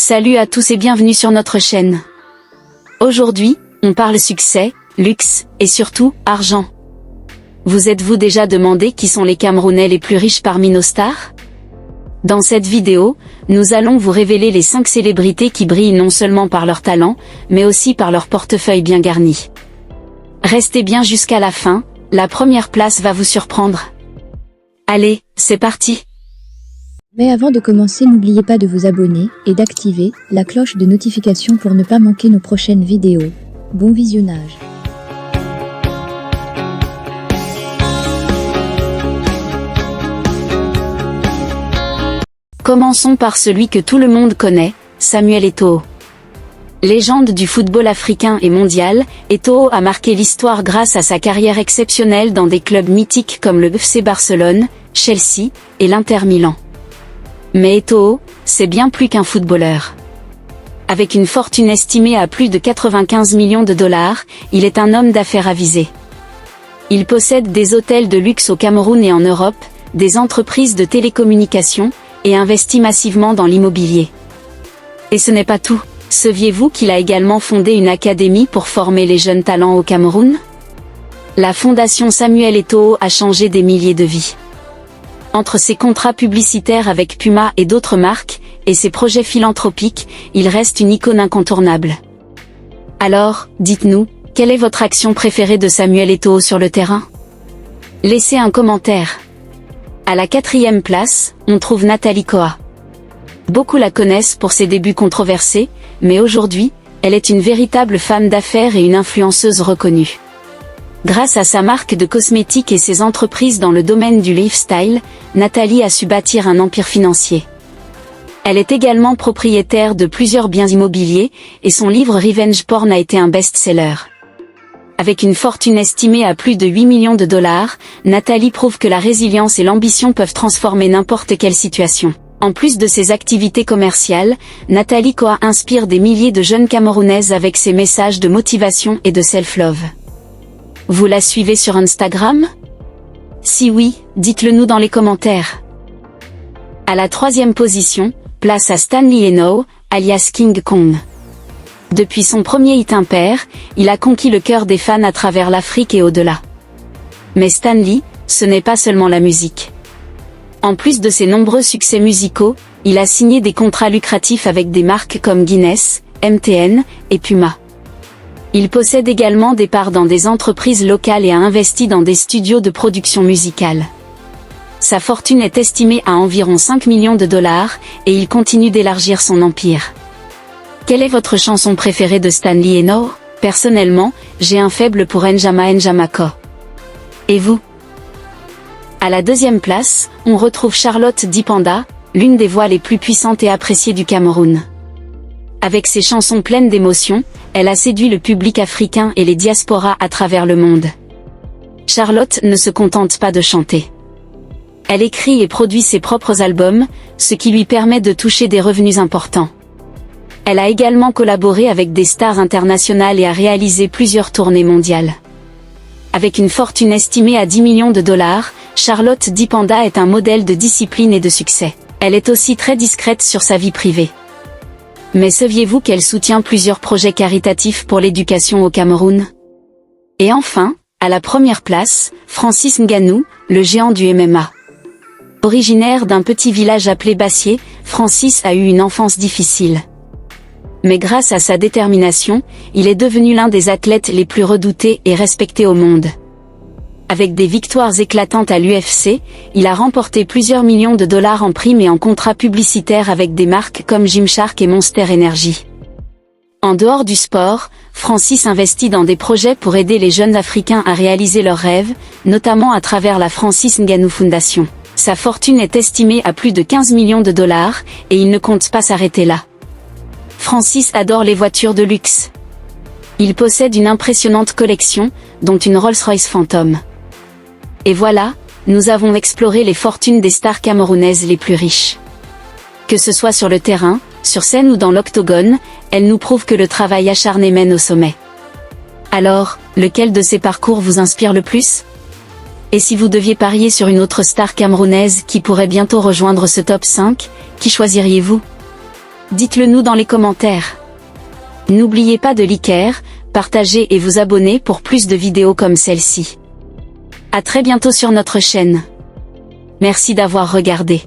Salut à tous et bienvenue sur notre chaîne. Aujourd'hui, on parle succès, luxe, et surtout, argent. Vous êtes-vous déjà demandé qui sont les Camerounais les plus riches parmi nos stars? Dans cette vidéo, nous allons vous révéler les 5 célébrités qui brillent non seulement par leur talent, mais aussi par leur portefeuille bien garni. Restez bien jusqu'à la fin, la première place va vous surprendre. Allez, c'est parti! Mais avant de commencer, n'oubliez pas de vous abonner et d'activer la cloche de notification pour ne pas manquer nos prochaines vidéos. Bon visionnage. Commençons par celui que tout le monde connaît, Samuel Eto'o. Légende du football africain et mondial, Eto'o a marqué l'histoire grâce à sa carrière exceptionnelle dans des clubs mythiques comme le FC Barcelone, Chelsea et l'Inter Milan. Mais Eto'o, c'est bien plus qu'un footballeur. Avec une fortune estimée à plus de 95 millions de dollars, il est un homme d'affaires avisé. Il possède des hôtels de luxe au Cameroun et en Europe, des entreprises de télécommunications, et investit massivement dans l'immobilier. Et ce n'est pas tout. Saviez-vous qu'il a également fondé une académie pour former les jeunes talents au Cameroun? La fondation Samuel Eto'o a changé des milliers de vies. Entre ses contrats publicitaires avec Puma et d'autres marques, et ses projets philanthropiques, il reste une icône incontournable. Alors, dites-nous, quelle est votre action préférée de Samuel Eto'o sur le terrain? Laissez un commentaire. À la 4e place, on trouve Nathalie Koa. Beaucoup la connaissent pour ses débuts controversés, mais aujourd'hui, elle est une véritable femme d'affaires et une influenceuse reconnue. Grâce à sa marque de cosmétiques et ses entreprises dans le domaine du lifestyle, Nathalie a su bâtir un empire financier. Elle est également propriétaire de plusieurs biens immobiliers, et son livre Revenge Porn a été un best-seller. Avec une fortune estimée à plus de 8 millions de dollars, Nathalie prouve que la résilience et l'ambition peuvent transformer n'importe quelle situation. En plus de ses activités commerciales, Nathalie Koa inspire des milliers de jeunes Camerounaises avec ses messages de motivation et de self-love. Vous la suivez sur Instagram? Si oui, dites-le nous dans les commentaires. À la 3e position, place à Stanley Enow, alias King Kong. Depuis son premier hit impair, il a conquis le cœur des fans à travers l'Afrique et au-delà. Mais Stanley, ce n'est pas seulement la musique. En plus de ses nombreux succès musicaux, il a signé des contrats lucratifs avec des marques comme Guinness, MTN et Puma. Il possède également des parts dans des entreprises locales et a investi dans des studios de production musicale. Sa fortune est estimée à environ 5 millions de dollars, et il continue d'élargir son empire. Quelle est votre chanson préférée de Stanley Enow? Personnellement, j'ai un faible pour Njama Njamako. Et vous? À la 2e place, on retrouve Charlotte Dipanda, l'une des voix les plus puissantes et appréciées du Cameroun. Avec ses chansons pleines d'émotions, elle a séduit le public africain et les diasporas à travers le monde. Charlotte ne se contente pas de chanter. Elle écrit et produit ses propres albums, ce qui lui permet de toucher des revenus importants. Elle a également collaboré avec des stars internationales et a réalisé plusieurs tournées mondiales. Avec une fortune estimée à 10 millions de dollars, Charlotte Dipanda est un modèle de discipline et de succès. Elle est aussi très discrète sur sa vie privée. Mais saviez-vous qu'elle soutient plusieurs projets caritatifs pour l'éducation au Cameroun? Et enfin, à la 1re place, Francis Ngannou, le géant du MMA. Originaire d'un petit village appelé Bassier, Francis a eu une enfance difficile. Mais grâce à sa détermination, il est devenu l'un des athlètes les plus redoutés et respectés au monde. Avec des victoires éclatantes à l'UFC, il a remporté plusieurs millions de dollars en primes et en contrats publicitaires avec des marques comme Gymshark et Monster Energy. En dehors du sport, Francis investit dans des projets pour aider les jeunes Africains à réaliser leurs rêves, notamment à travers la Francis Ngannou Foundation. Sa fortune est estimée à plus de 15 millions de dollars, et il ne compte pas s'arrêter là. Francis adore les voitures de luxe. Il possède une impressionnante collection, dont une Rolls-Royce Phantom. Et voilà, nous avons exploré les fortunes des stars camerounaises les plus riches. Que ce soit sur le terrain, sur scène ou dans l'octogone, elles nous prouvent que le travail acharné mène au sommet. Alors, lequel de ces parcours vous inspire le plus? Et si vous deviez parier sur une autre star camerounaise qui pourrait bientôt rejoindre ce top 5, qui choisiriez-vous? Dites-le nous dans les commentaires. N'oubliez pas de liker, partager et vous abonner pour plus de vidéos comme celle-ci. À très bientôt sur notre chaîne. Merci d'avoir regardé.